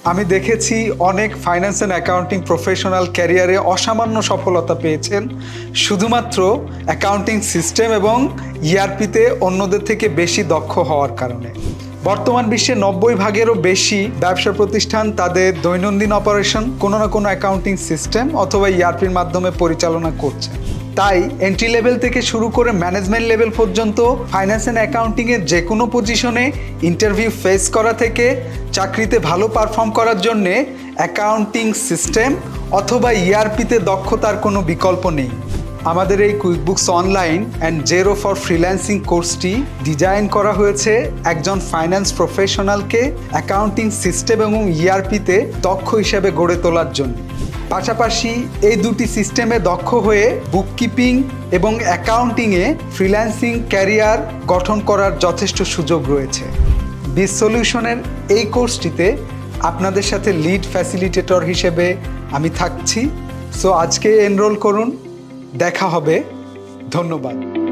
আমি দেখেছি অনেক ফাইন্যান্স অ্যান্ড অ্যাকাউন্টিং প্রফেশনাল ক্যারিয়ারে অসামান্য সফলতা পেয়েছেন শুধুমাত্র অ্যাকাউন্টিং সিস্টেম এবং ইআরপিতে অন্যদের থেকে বেশি দক্ষ হওয়ার কারণে। বর্তমান বিশ্বে 90% বেশি ব্যবসা প্রতিষ্ঠান তাদের দৈনন্দিন অপারেশন কোনো না কোনো অ্যাকাউন্টিং সিস্টেম অথবা ইআরপির মাধ্যমে পরিচালনা করছে। তাই এন্ট্রি লেভেল থেকে শুরু করে ম্যানেজমেন্ট লেভেল পর্যন্ত ফাইন্যান্স অ্যান্ড অ্যাকাউন্টিংয়ের যে কোনো পজিশনে ইন্টারভিউ ফেস করা থেকে চাকরিতে ভালো পারফর্ম করার জন্যে অ্যাকাউন্টিং সিস্টেম অথবা ইআরপিতে দক্ষতার কোনো বিকল্প নেই। আমাদের এই QuickBooks online and zero for freelancing কোর্সটি ডিজাইন করা হয়েছে একজন ফাইন্যান্স প্রফেশনালকে অ্যাকাউন্টিং সিস্টেম এবং ইআরপিতে দক্ষ হিসেবে গড়ে তোলার জন্য। পাশাপাশি এই দুটি সিস্টেমে দক্ষ হয়ে বুককিপিং এবং অ্যাকাউন্টিংয়ে ফ্রিল্যান্সিং ক্যারিয়ার গঠন করার যথেষ্ট সুযোগ রয়েছে। বিজ সলিউশনের এই কোর্সটিতে আপনাদের সাথে লিড ফ্যাসিলিটেটর হিসেবে আমি থাকছি। সো আজকে এনরোল করুন, দেখা হবে। ধন্যবাদ।